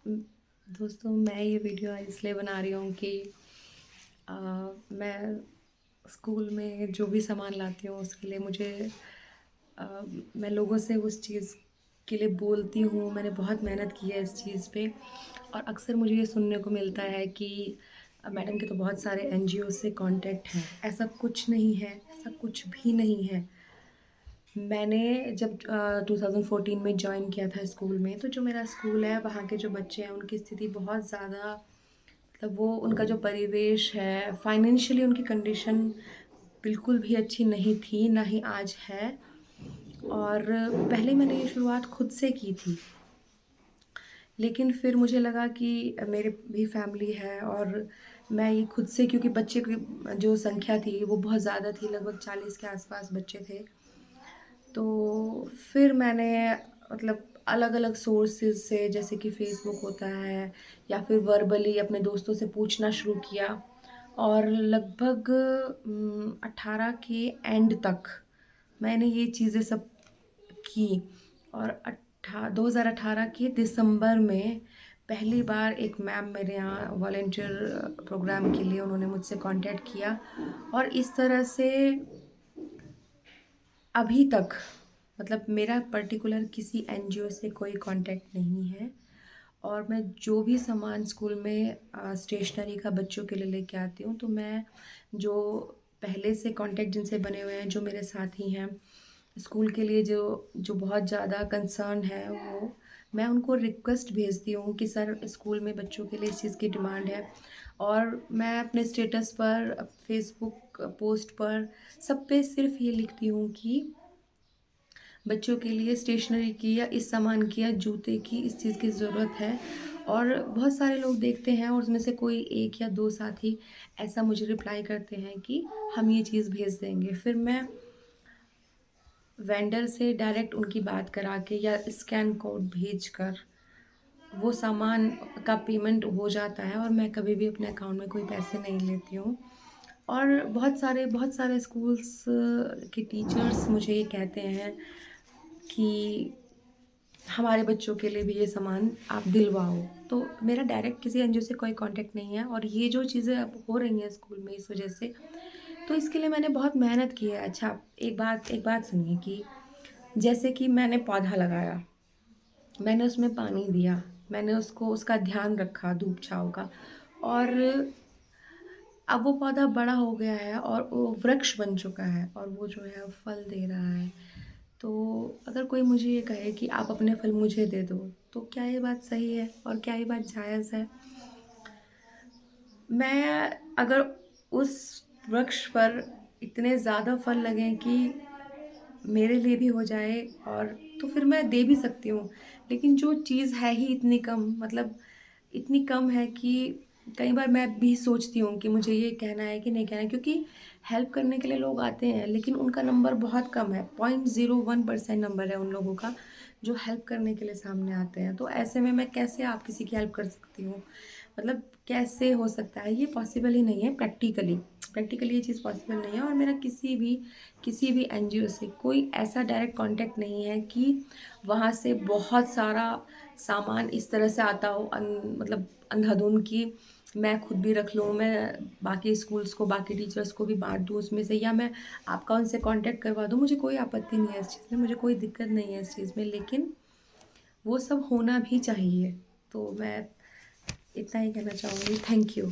उम, दोस्तों मैं ये वीडियो इसलिए बना रही हूँ कि अ, मैं स्कूल में जो भी सामान लाती हूँ उसके लिए अ, मैं लोगों से उस चीज़ के लिए बोलती हूँ। मैंने बहुत मेहनत की है इस चीज़ पे और अक्सर मुझे ये सुनने को मिलता है कि मैडम के तो बहुत सारे एनजीओ से कॉन्टैक्ट हैं। ऐसा कुछ नहीं है, ऐसा कुछ भी नहीं है। मैंने जब 2014 में जॉइन किया था स्कूल में, तो जो मेरा स्कूल है वहाँ के जो बच्चे हैं उनकी स्थिति बहुत ज़्यादा मतलब वो उनका जो परिवेश है, फाइनेंशियली उनकी कंडीशन बिल्कुल भी अच्छी नहीं थी, ना ही आज है। और पहले मैंने ये शुरुआत खुद से की थी, लेकिन फिर मुझे लगा कि मेरे भी फैमिली है और मैं ये खुद से क्योंकि बच्चे की जो संख्या थी वो बहुत ज़्यादा थी, लगभग 40 के आस-पास बच्चे थे। तो फिर मैंने मतलब अलग-अलग सोर्सेज़ से जैसे कि फ़ेसबुक होता है या फिर वर्बली अपने दोस्तों से पूछना शुरू किया और लगभग 18 के एंड तक मैंने ये चीज़ें सब की और 2018 के दिसंबर में पहली बार एक मैम मेरे यहाँ वॉलंटियर प्रोग्राम के लिए उन्होंने मुझसे कॉन्टैक्ट किया और इस तरह से अभी तक मतलब मेरा पर्टिकुलर किसी एनजीओ से कोई कॉन्टैक्ट नहीं है और मैं जो भी सामान स्कूल में स्टेशनरी का बच्चों के लिए लेके आती हूँ तो मैं जो पहले से कॉन्टैक्ट जिनसे बने हुए हैं जो मेरे साथी हैं स्कूल के लिए जो जो बहुत ज़्यादा कंसर्न है वो मैं उनको रिक्वेस्ट भेजती हूँ कि सर स्कूल में बच्चों के लिए इस चीज़ की डिमांड है और मैं अपने स्टेटस पर फेसबुक पोस्ट पर सब पे सिर्फ ये लिखती हूँ कि बच्चों के लिए स्टेशनरी की या इस सामान की या जूते की इस चीज़ की ज़रूरत है और बहुत सारे लोग देखते हैं और उसमें से कोई 1 या 2 साथी ऐसा मुझे रिप्लाई करते हैं कि हम ये चीज़ भेज देंगे। फिर मैं वेंडर से डायरेक्ट उनकी बात करा के या स्कैन कोड भेजकर वो सामान का पेमेंट हो जाता है और मैं कभी भी अपने अकाउंट में कोई पैसे नहीं लेती हूँ। और बहुत सारे स्कूल्स के टीचर्स मुझे ये कहते हैं कि हमारे बच्चों के लिए भी ये सामान आप दिलवाओ। तो मेरा डायरेक्ट किसी एनजीओ से कोई कॉन्टैक्ट नहीं है और ये जो चीज़ें अब हो रही हैं स्कूल में इस वज़ह से, तो इसके लिए मैंने बहुत मेहनत की है। अच्छा, एक बात सुनिए कि जैसे कि मैंने पौधा लगाया, मैंने उसमें पानी दिया, मैंने उसको उसका ध्यान रखा धूप-छाँव का और अब वो पौधा बड़ा हो गया है और वो वृक्ष बन चुका है और वो जो है फल दे रहा है। तो अगर कोई मुझे ये कहे कि आप अपने फल मुझे दे दो, तो क्या ये बात सही है और क्या ये बात जायज़ है? मैं अगर उस वृक्ष पर इतने ज़्यादा फल लगें कि मेरे लिए भी हो जाए और तो फिर मैं दे भी सकती हूँ। लेकिन जो चीज़ है ही इतनी कम मतलब इतनी कम है कि कई बार मैं भी सोचती हूँ कि मुझे ये कहना है कि नहीं कहना है क्योंकि हेल्प करने के लिए लोग आते हैं लेकिन उनका नंबर बहुत कम है, 0.01% नंबर है उन लोगों का जो हेल्प करने के लिए सामने आते हैं। तो ऐसे में मैं कैसे आप किसी की हेल्प कर सकती हूँ? मतलब कैसे हो सकता है? ये पॉसिबल ही नहीं है प्रैक्टिकली ये चीज़ पॉसिबल नहीं है और मेरा किसी भी एनजीओ से कोई ऐसा डायरेक्ट कॉन्टैक्ट नहीं है कि वहाँ से बहुत सारा सामान इस तरह से आता हो मतलब अंधाधुंध कि मैं खुद भी रख लूँ, मैं बाकी स्कूल्स को, बाकी टीचर्स को भी बाँट दूँ उसमें से या मैं आपका उनसे कॉन्टैक्ट करवा दूँ। मुझे कोई आपत्ति नहीं है इस चीज़ में, मुझे कोई दिक्कत नहीं है इस चीज़ में, लेकिन वो सब होना भी चाहिए। तो मैं इतना ही कहना चाहूँगी। Thank you.